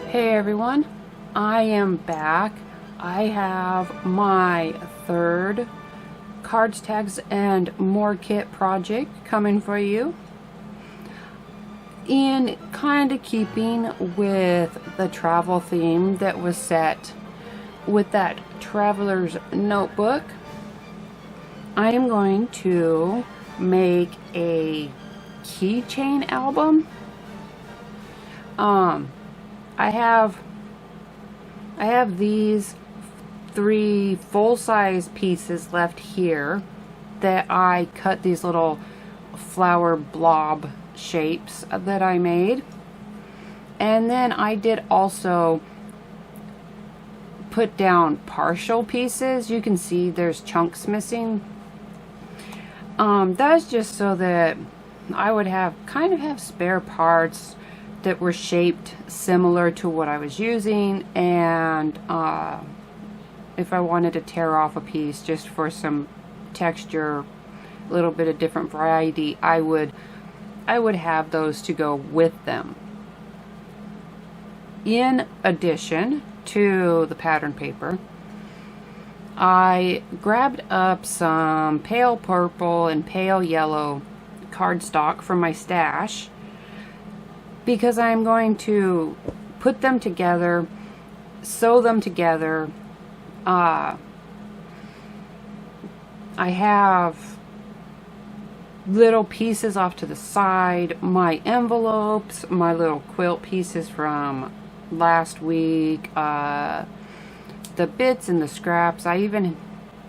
Hey everyone, I am back. I have my third cards, tags, and more kit project coming for you. In kind of keeping with the travel theme that was set with that traveler's notebook, I am going to make a keychain album. I have these 3 full-size pieces left here that I cut these little flower blob shapes that I made. And then I did also put down partial pieces. You can see there's chunks missing. That's just so that I would have spare parts that were shaped similar to what I was using, and if I wanted to tear off a piece just for some texture, a little bit of different variety, I would have those to go with them. In addition to the pattern paper, I grabbed up some pale purple and pale yellow cardstock from my stash, because I'm going to put them together, sew them together. I have little pieces off to the side, my envelopes, my little quilt pieces from last week, the bits and the scraps. I even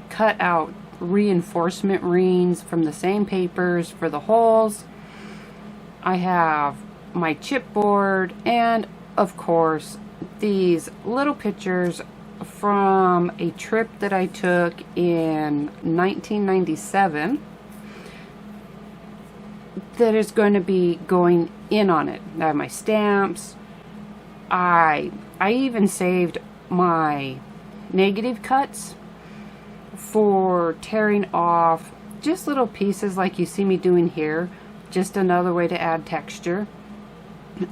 cut out reinforcement rings from the same papers for the holes. I have my chipboard, and of course these little pictures from a trip that I took in 1997 that is going to be going in on it. I have my stamps. I even saved my negative cuts for tearing off just little pieces like you see me doing here, just another way to add texture.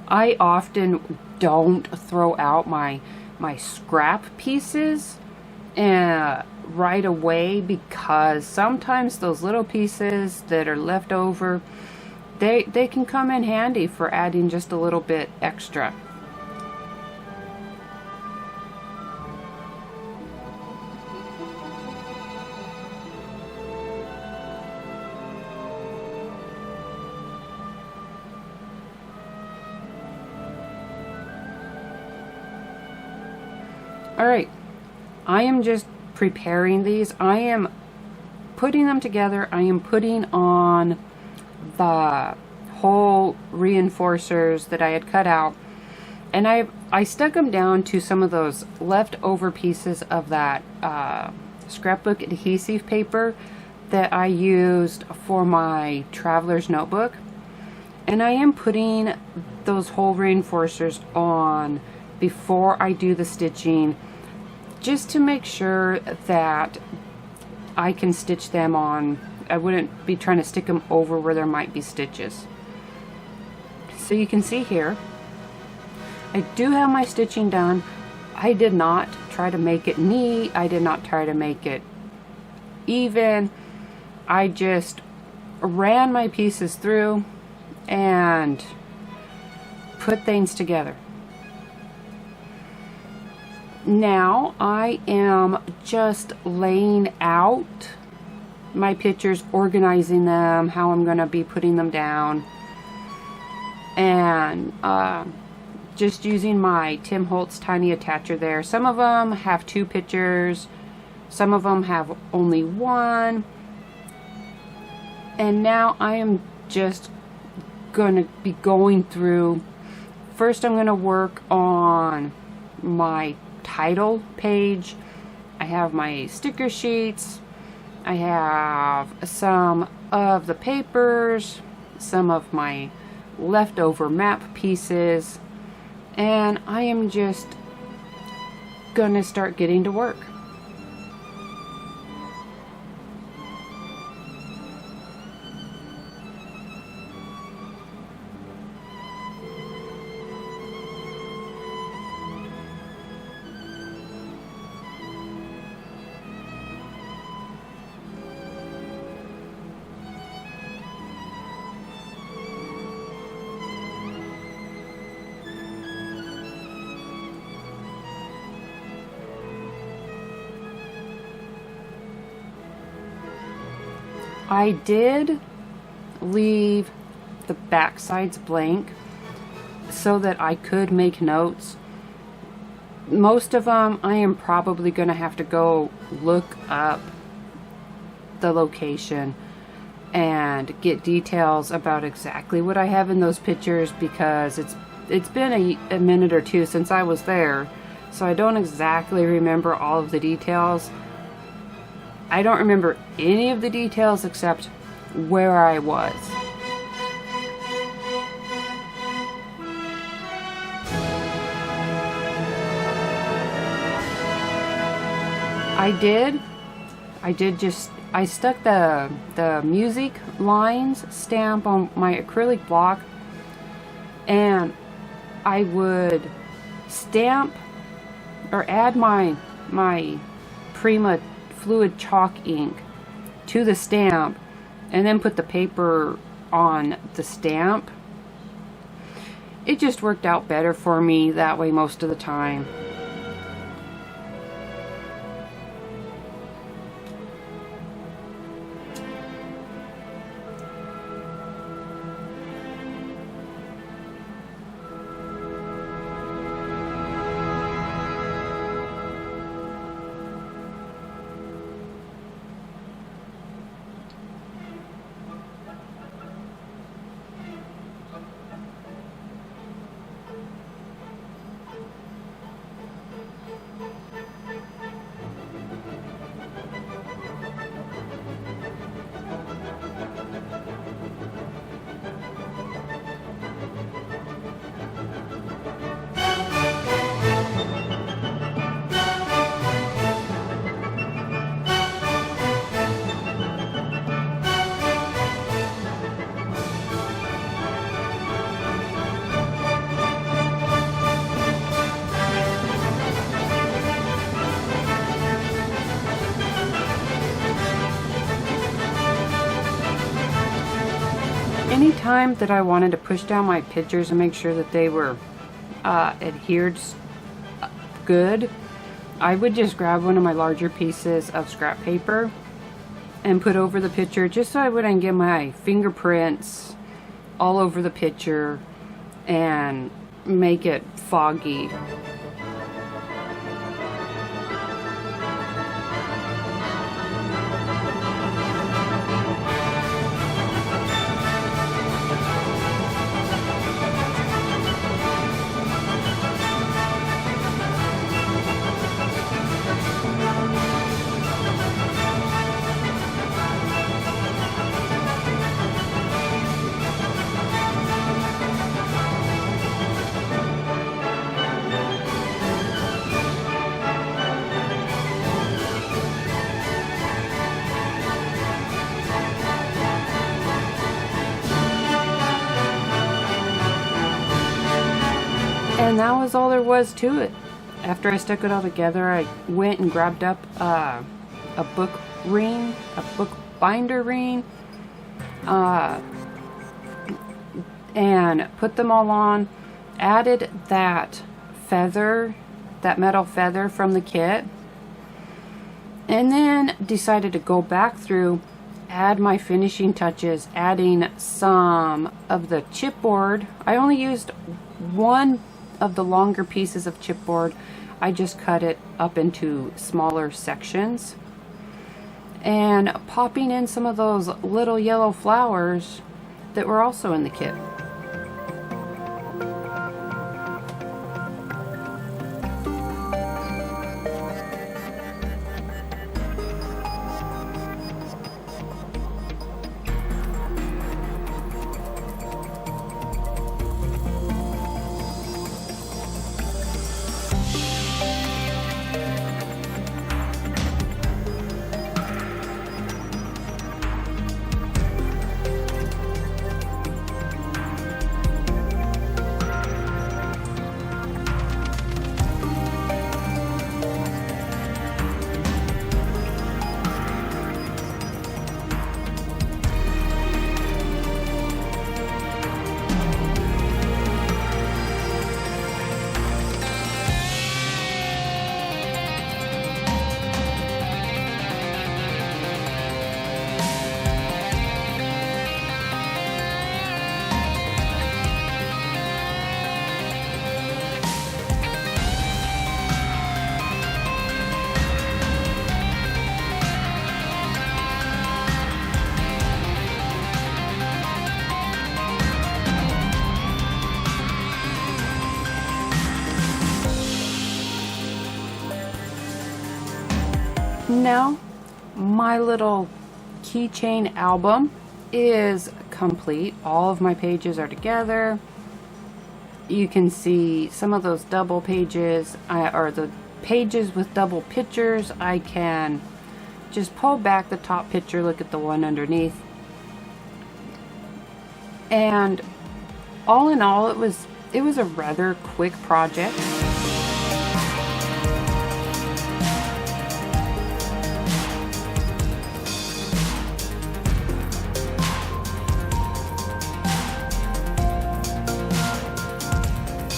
I often don't throw out my scrap pieces right away, because sometimes those little pieces that are left over, they can come in handy for adding just a little bit extra. Alright, I am just preparing these. I am putting them together. I am putting on the whole reinforcers that I had cut out, and I stuck them down to some of those leftover pieces of that scrapbook adhesive paper that I used for my traveler's notebook, and I am putting those whole reinforcers on before I do the stitching, just to make sure that I can stitch them on. I wouldn't be trying to stick them over where there might be stitches. So you can see here, I do have my stitching done. I did not try to make it neat. I did not try to make it even. I just ran my pieces through and put things together. Now I am just laying out my pictures, organizing them, how I'm going to be putting them down, and just using my Tim Holtz tiny attacher there. Some of them have 2 pictures, some of them have only 1, and now I am just going to be going through. First I'm going to work on my title page. I have my sticker sheets. I have some of the papers, some of my leftover map pieces, and I am just gonna start getting to work. I did leave the back sides blank so that I could make notes. Most of them I am probably going to have to go look up the location and get details about exactly what I have in those pictures, because it's been a minute or two since I was there, so I don't exactly remember all of the details. I don't remember any of the details except where I was. I stuck the music lines stamp on my acrylic block, and I would stamp or add my Prima fluid chalk ink to the stamp and then put the paper on the stamp. It just worked out better for me that way most of the time. Anytime that I wanted to push down my pictures and make sure that they were adhered good, I would just grab one of my larger pieces of scrap paper and put over the picture, just so I wouldn't get my fingerprints all over the picture and make it foggy. And that was all there was to it. After I stuck it all together, I went and grabbed up a book ring, a book binder ring, and put them all on. Added that feather, that metal feather from the kit, and then decided to go back through, add my finishing touches, adding some of the chipboard. I only used one of the longer pieces of chipboard. I just cut it up into smaller sections, and popping in some of those little yellow flowers that were also in the kit. Now, my little keychain album is complete. All of my pages are together. You can see some of those double pages, or the pages with double pictures. I can just pull back the top picture, look at the one underneath. And all in all, it was a rather quick project.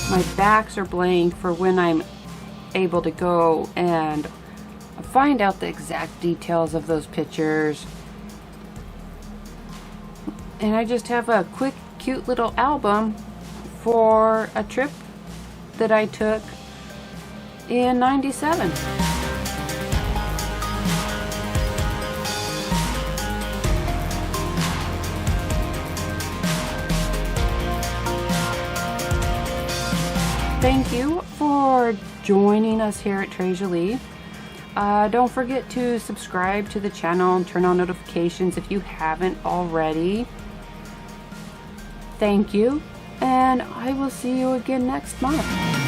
My backs are blank for when I'm able to go and find out the exact details of those pictures. And I just have a quick, cute little album for a trip that I took in '97. Thank you for joining us here at Jolie. Don't forget to subscribe to the channel and turn on notifications if you haven't already. Thank you, and I will see you again next month.